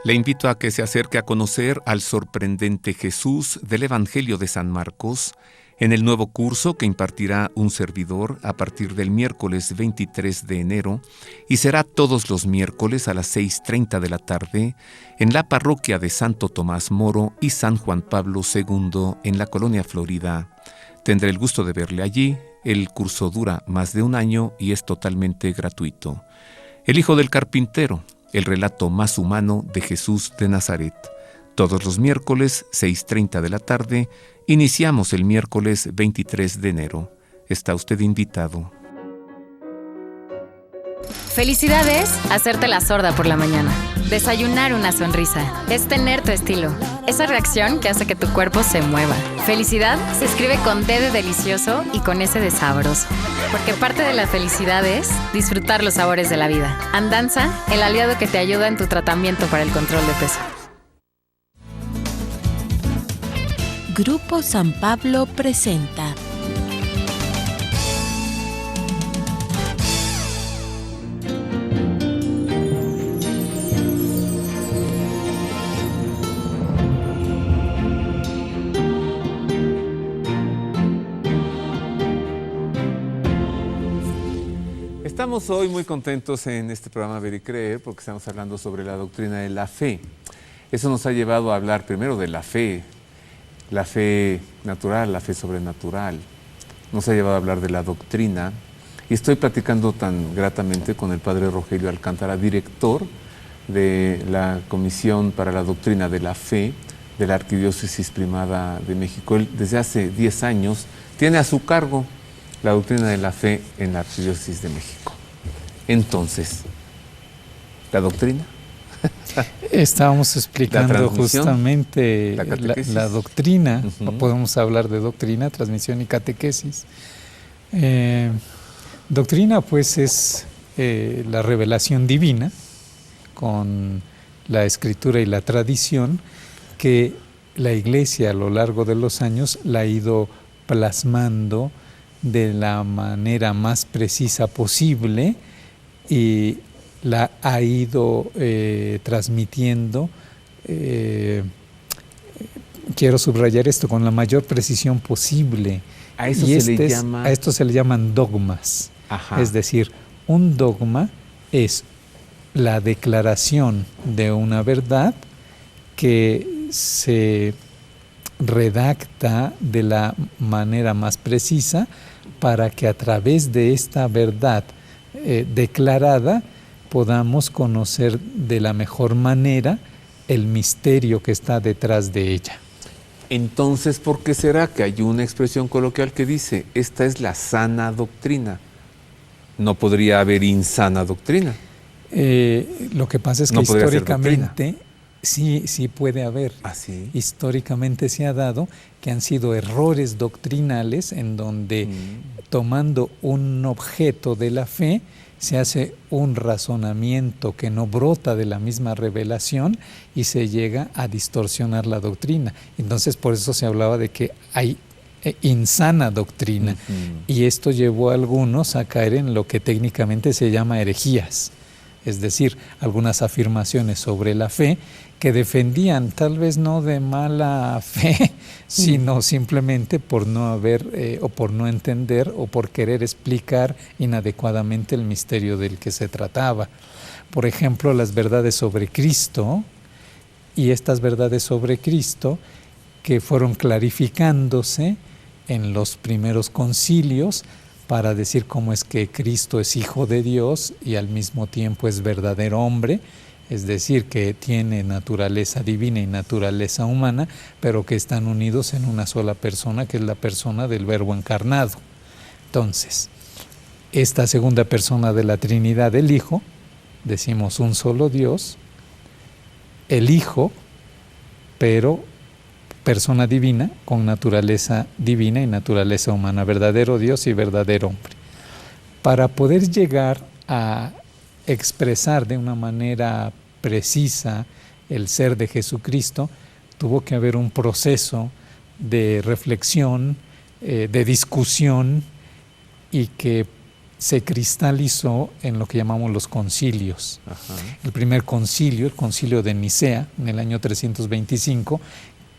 Le invito a que se acerque a conocer al sorprendente Jesús del Evangelio de San Marcos en el nuevo curso que impartirá un servidor a partir del miércoles 23 de enero y será todos los miércoles a las 6:30 de la tarde en la parroquia de Santo Tomás Moro y San Juan Pablo II en la Colonia Florida. Tendré el gusto de verle allí. El curso dura más de un año y es totalmente gratuito. El Hijo del Carpintero, el relato más humano de Jesús de Nazaret. Todos los miércoles, 6:30 de la tarde, iniciamos el miércoles 23 de enero. Está usted invitado. Felicidad es hacerte la sorda por la mañana. Desayunar una sonrisa. Es tener tu estilo. Esa reacción que hace que tu cuerpo se mueva. Felicidad se escribe con D de delicioso y con S de sabroso. Porque parte de la felicidad es disfrutar los sabores de la vida. Andanza, el aliado que te ayuda en tu tratamiento para el control de peso. Grupo San Pablo presenta Estamos hoy muy contentos en este programa Ver y Creer porque estamos hablando sobre la doctrina de la fe. Eso nos ha llevado a hablar primero de la fe natural, la fe sobrenatural. Nos ha llevado a hablar de la doctrina y estoy platicando tan gratamente con el padre Rogelio Alcántara, director de la Comisión para la Doctrina de la Fe de la Arquidiócesis Primada de México. Él desde hace 10 años tiene a su cargo la doctrina de la fe en la Arquidiócesis de México. Entonces, ¿la doctrina? Estábamos explicando justamente la doctrina, no podemos hablar de doctrina, transmisión y catequesis. Doctrina pues es la revelación divina con la escritura y la tradición que la Iglesia a lo largo de los años la ha ido plasmando de la manera más precisa posible y la ha ido transmitiendo, quiero subrayar esto, con la mayor precisión posible. A esto se le llaman dogmas. Ajá. Es decir, un dogma es la declaración de una verdad que se redacta de la manera más precisa para que a través de esta verdad declarada podamos conocer de la mejor manera el misterio que está detrás de ella. Entonces, ¿por qué será que hay una expresión coloquial que dice, esta es la sana doctrina? ¿No podría haber insana doctrina? Lo que pasa es que históricamente sí puede haber. ¿Ah, sí? Históricamente se ha dado que han sido errores doctrinales en donde tomando un objeto de la fe se hace un razonamiento que no brota de la misma revelación y se llega a distorsionar la doctrina. Entonces por eso se hablaba de que hay insana doctrina y esto llevó a algunos a caer en lo que técnicamente se llama herejías. Es decir, algunas afirmaciones sobre la fe que defendían tal vez no de mala fe, sino simplemente por no haber o por no entender o por querer explicar inadecuadamente el misterio del que se trataba. Por ejemplo, las verdades sobre Cristo y estas verdades sobre Cristo que fueron clarificándose en los primeros concilios para decir cómo es que Cristo es Hijo de Dios y al mismo tiempo es verdadero hombre, es decir, que tiene naturaleza divina y naturaleza humana, pero que están unidos en una sola persona, que es la persona del Verbo encarnado. Entonces, esta segunda persona de la Trinidad, el Hijo, decimos un solo Dios, el Hijo, pero persona divina con naturaleza divina y naturaleza humana, verdadero Dios y verdadero hombre. Para poder llegar a expresar de una manera precisa el ser de Jesucristo, tuvo que haber un proceso de reflexión, de discusión y que se cristalizó en lo que llamamos los concilios. Ajá. El primer concilio, el concilio de Nicea, en el año 325,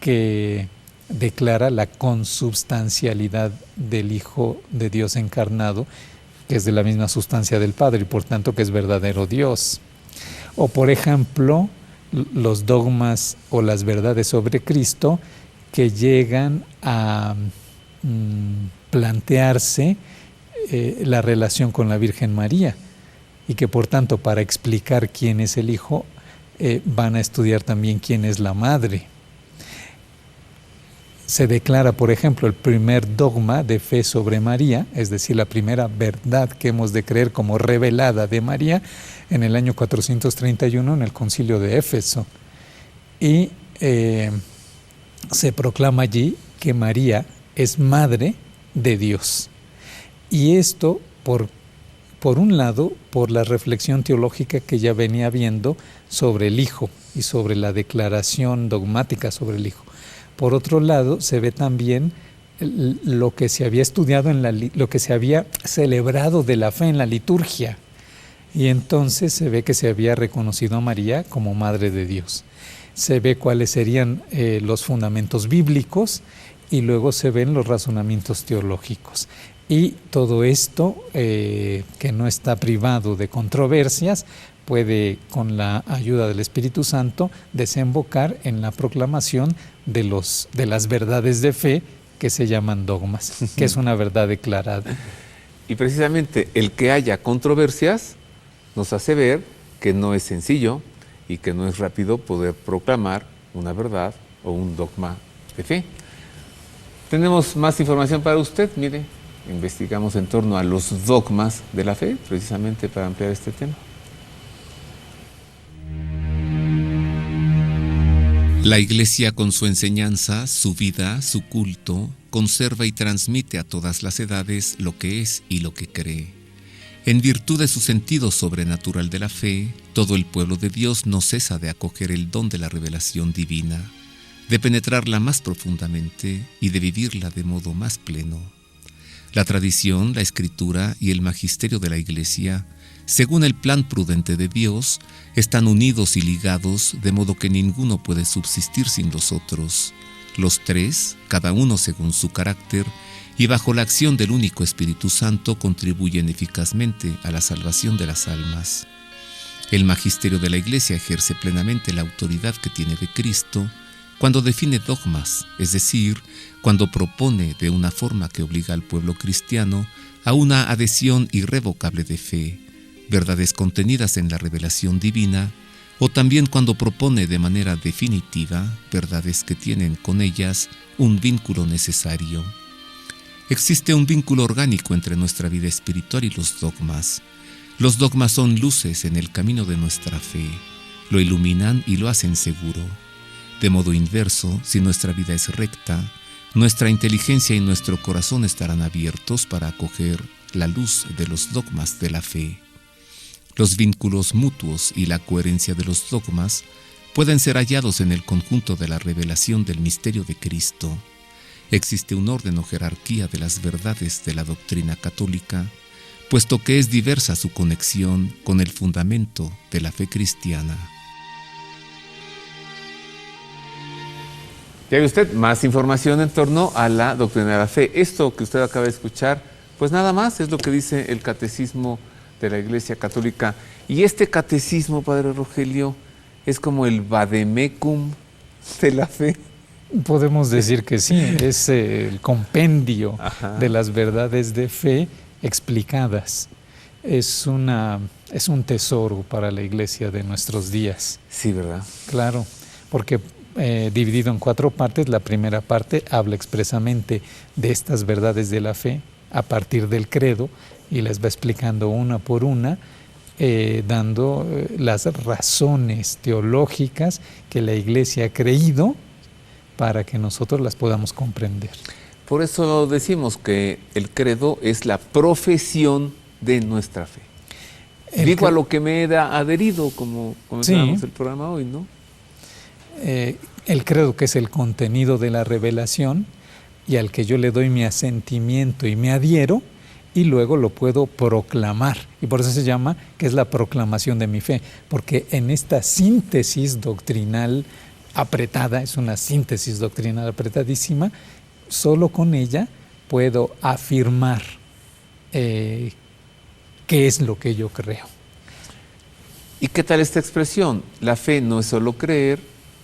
que declara la consubstancialidad del Hijo de Dios encarnado, que es de la misma sustancia del Padre y por tanto que es verdadero Dios. O por ejemplo, los dogmas o las verdades sobre Cristo que llegan a plantearse la relación con la Virgen María y que por tanto para explicar quién es el Hijo van a estudiar también quién es la Madre. Se declara, por ejemplo, el primer dogma de fe sobre María, es decir, la primera verdad que hemos de creer como revelada de María, en el año 431 en el Concilio de Éfeso. Y se proclama allí que María es Madre de Dios. Y esto, por un lado, por la reflexión teológica que ya venía habiendo sobre el Hijo y sobre la declaración dogmática sobre el Hijo. Por otro lado, se ve también lo que se había estudiado, lo que se había celebrado de la fe en la liturgia. Y entonces se ve que se había reconocido a María como Madre de Dios. Se ve cuáles serían los fundamentos bíblicos y luego se ven los razonamientos teológicos. Y todo esto, que no está privado de controversias, puede, con la ayuda del Espíritu Santo, desembocar en la proclamación de las verdades de fe que se llaman dogmas, que es una verdad declarada. Y precisamente el que haya controversias nos hace ver que no es sencillo y que no es rápido poder proclamar una verdad o un dogma de fe. Tenemos más información para usted, mire, investigamos en torno a los dogmas de la fe, precisamente para ampliar este tema. La Iglesia, con su enseñanza, su vida, su culto, conserva y transmite a todas las edades lo que es y lo que cree. En virtud de su sentido sobrenatural de la fe, todo el pueblo de Dios no cesa de acoger el don de la revelación divina, de penetrarla más profundamente y de vivirla de modo más pleno. La tradición, la escritura y el magisterio de la Iglesia, según el plan prudente de Dios, están unidos y ligados de modo que ninguno puede subsistir sin los otros. Los tres, cada uno según su carácter, y bajo la acción del único Espíritu Santo, contribuyen eficazmente a la salvación de las almas. El magisterio de la Iglesia ejerce plenamente la autoridad que tiene de Cristo cuando define dogmas, es decir, cuando propone de una forma que obliga al pueblo cristiano a una adhesión irrevocable de fe, verdades contenidas en la revelación divina, o también cuando propone de manera definitiva verdades que tienen con ellas un vínculo necesario. Existe un vínculo orgánico entre nuestra vida espiritual y los dogmas. Los dogmas son luces en el camino de nuestra fe, lo iluminan y lo hacen seguro. De modo inverso, si nuestra vida es recta, nuestra inteligencia y nuestro corazón estarán abiertos para acoger la luz de los dogmas de la fe. Los vínculos mutuos y la coherencia de los dogmas pueden ser hallados en el conjunto de la revelación del misterio de Cristo. Existe un orden o jerarquía de las verdades de la doctrina católica, puesto que es diversa su conexión con el fundamento de la fe cristiana. Ya ve usted más información en torno a la doctrina de la fe. Esto que usted acaba de escuchar, pues nada más es lo que dice el Catecismo de la Iglesia Católica. Y este catecismo, Padre Rogelio, es como el vademecum de la fe. Podemos decir que sí, es el compendio de las verdades de fe explicadas. Es un tesoro para la Iglesia de nuestros días. Sí, ¿verdad? Claro, porque dividido en 4 partes, la primera parte habla expresamente de estas verdades de la fe a partir del credo y las va explicando una por una, dando las razones teológicas que la Iglesia ha creído para que nosotros las podamos comprender. Por eso decimos que el credo es la profesión de nuestra fe. Digo a lo que me he adherido, como comenzábamos el programa hoy, ¿no? El credo, que es el contenido de la revelación y al que yo le doy mi asentimiento y me adhiero, y luego lo puedo proclamar. Y por eso se llama que es la proclamación de mi fe, porque en esta síntesis doctrinal apretada, es una síntesis doctrinal apretadísima, solo con ella puedo afirmar qué es lo que yo creo. ¿Y qué tal esta expresión? La fe no es solo creer,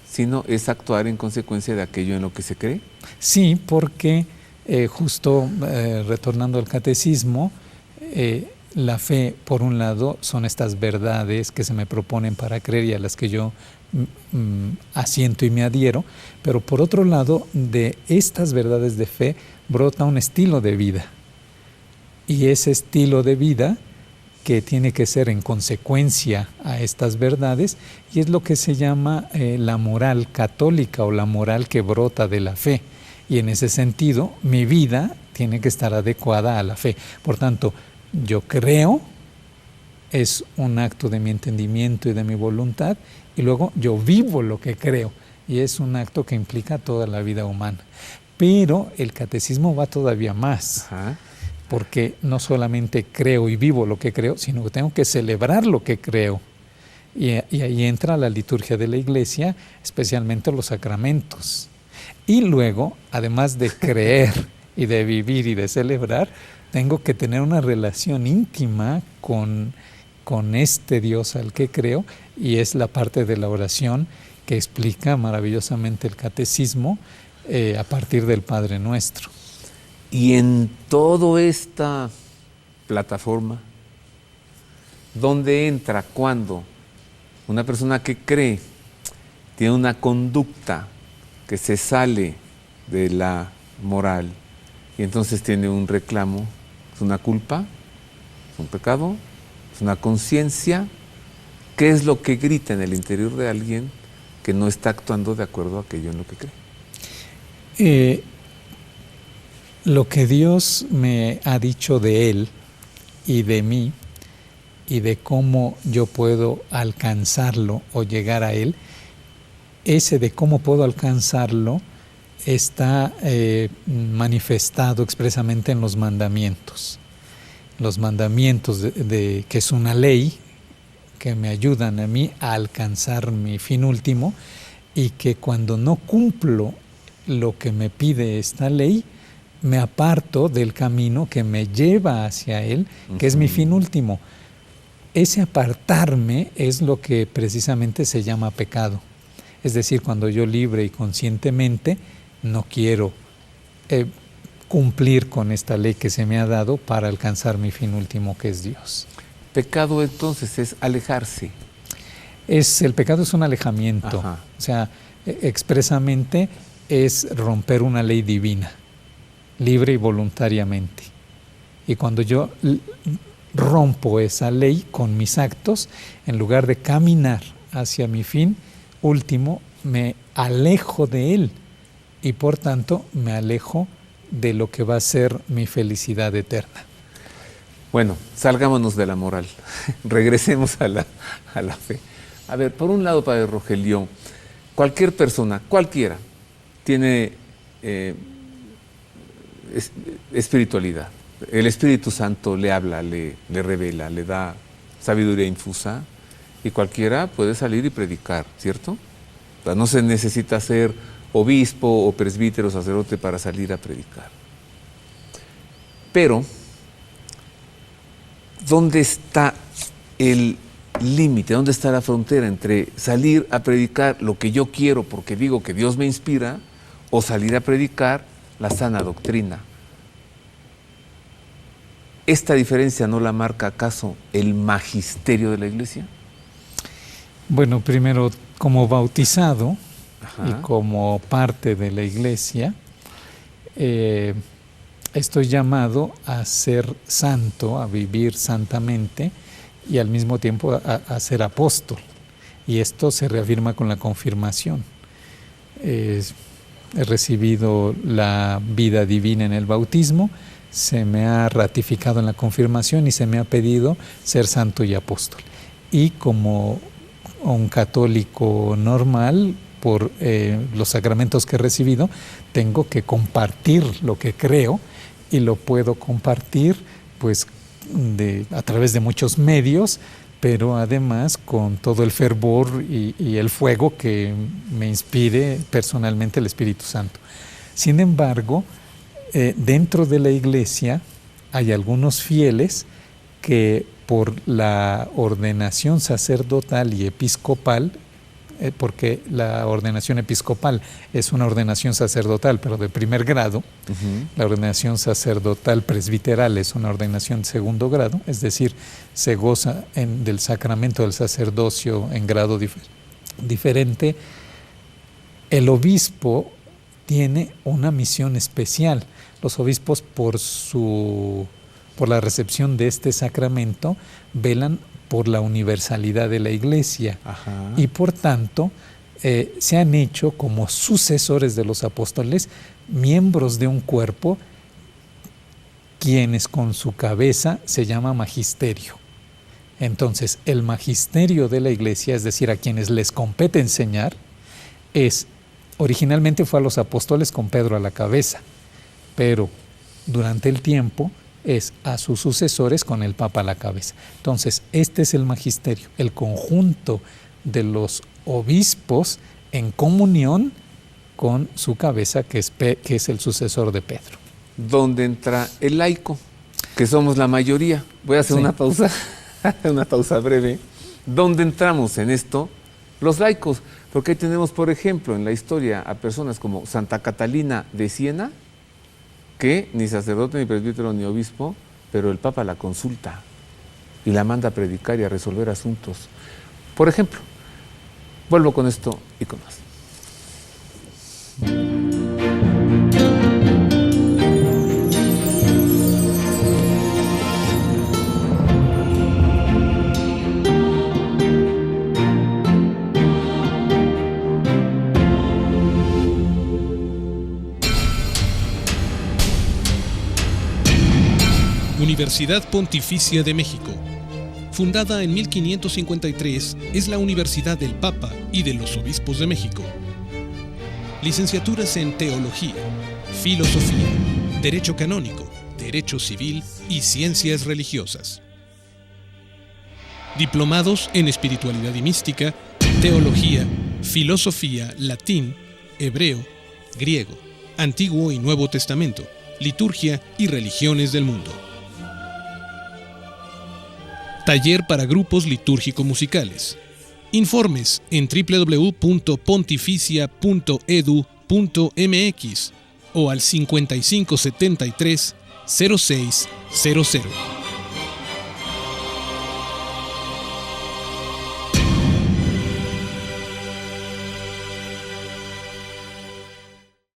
sino es actuar en consecuencia de aquello en lo que se cree. Sí, porque justo retornando al catecismo, la fe, por un lado, son estas verdades que se me proponen para creer y a las que yo asiento y me adhiero, pero por otro lado, de estas verdades de fe brota un estilo de vida. Y ese estilo de vida que tiene que ser en consecuencia a estas verdades, y es lo que se llama la moral católica o la moral que brota de la fe. Y en ese sentido, mi vida tiene que estar adecuada a la fe. Por tanto, yo creo, es un acto de mi entendimiento y de mi voluntad, y luego yo vivo lo que creo, y es un acto que implica toda la vida humana. Pero el catecismo va todavía más. Ajá. Porque no solamente creo y vivo lo que creo, sino que tengo que celebrar lo que creo. Y ahí entra la liturgia de la Iglesia, especialmente los sacramentos. Y luego, además de creer y de vivir y de celebrar, tengo que tener una relación íntima con este Dios al que creo, y es la parte de la oración que explica maravillosamente el catecismo a partir del Padre Nuestro. Y en toda esta plataforma, ¿dónde entra cuando una persona que cree tiene una conducta que se sale de la moral y entonces tiene un reclamo? ¿Es una culpa? ¿Es un pecado? ¿Es una conciencia? ¿Qué es lo que grita en el interior de alguien que no está actuando de acuerdo a aquello en lo que cree? Lo que Dios me ha dicho de Él y de mí y de cómo yo puedo alcanzarlo o llegar a Él, ese de cómo puedo alcanzarlo está manifestado expresamente en los mandamientos. Los mandamientos que es una ley que me ayudan a mí a alcanzar mi fin último, y que cuando no cumplo lo que me pide esta ley, me aparto del camino que me lleva hacia Él, que es mi fin último. Ese apartarme es lo que precisamente se llama pecado. Es decir, cuando yo libre y conscientemente no quiero cumplir con esta ley que se me ha dado para alcanzar mi fin último, que es Dios. Pecado entonces es alejarse. El pecado es un alejamiento. Ajá. O sea, expresamente es romper una ley divina, libre y voluntariamente. Y cuando yo rompo esa ley con mis actos, en lugar de caminar hacia mi fin último, me alejo de él y por tanto me alejo de lo que va a ser mi felicidad eterna. Bueno, salgámonos de la moral, regresemos a la fe. A ver, por un lado, Padre Rogelio, cualquier persona, cualquiera, tiene espiritualidad. El Espíritu Santo le habla, le revela, le da sabiduría infusa, y cualquiera puede salir y predicar, ¿cierto? O sea, no se necesita ser obispo o presbítero o sacerdote para salir a predicar. Pero, ¿dónde está el límite? ¿Dónde está la frontera entre salir a predicar lo que yo quiero porque digo que Dios me inspira, o salir a predicar la sana doctrina? ¿Esta diferencia no la marca acaso el magisterio de la Iglesia? Bueno, primero, como bautizado, Ajá, y como parte de la Iglesia, estoy llamado a ser santo, a vivir santamente, y al mismo tiempo a ser apóstol. Y esto se reafirma con la confirmación. He recibido la vida divina en el bautismo, se me ha ratificado en la confirmación y se me ha pedido ser santo y apóstol. Y como un católico normal, por los sacramentos que he recibido, tengo que compartir lo que creo, y lo puedo compartir pues a través de muchos medios, pero además con todo el fervor y el fuego que me inspire personalmente el Espíritu Santo. Sin embargo, dentro de la Iglesia hay algunos fieles que por la ordenación sacerdotal y episcopal, porque la ordenación episcopal es una ordenación sacerdotal, pero de primer grado. La ordenación sacerdotal presbiteral es una ordenación de segundo grado, es decir, se goza del sacramento del sacerdocio en grado diferente. El obispo tiene una misión especial. Los obispos, por la recepción de este sacramento, velan por la universalidad de la Iglesia. Ajá. Y por tanto se han hecho como sucesores de los apóstoles, miembros de un cuerpo, quienes con su cabeza se llama magisterio. Entonces, el magisterio de la Iglesia, es decir, a quienes les compete enseñar, originalmente fue a los apóstoles con Pedro a la cabeza, pero durante el tiempo es a sus sucesores con el Papa a la cabeza. Entonces, este es el magisterio, el conjunto de los obispos en comunión con su cabeza, que es el sucesor de Pedro. ¿Dónde entra el laico? Que somos la mayoría. Voy a hacer una pausa breve. ¿Dónde entramos en esto? Los laicos, porque ahí tenemos, por ejemplo, en la historia a personas como Santa Catalina de Siena, que ni sacerdote, ni presbítero, ni obispo, pero el Papa la consulta y la manda a predicar y a resolver asuntos. Por ejemplo, vuelvo con esto y con más. Universidad Pontificia de México. Fundada en 1553, es la Universidad del Papa y de los Obispos de México. Licenciaturas en Teología, Filosofía, Derecho Canónico, Derecho Civil y Ciencias Religiosas. Diplomados en Espiritualidad y Mística, Teología, Filosofía, Latín, Hebreo, Griego, Antiguo y Nuevo Testamento, Liturgia y Religiones del Mundo. Taller para grupos litúrgico-musicales. Informes en www.pontificia.edu.mx o al 5573 0600.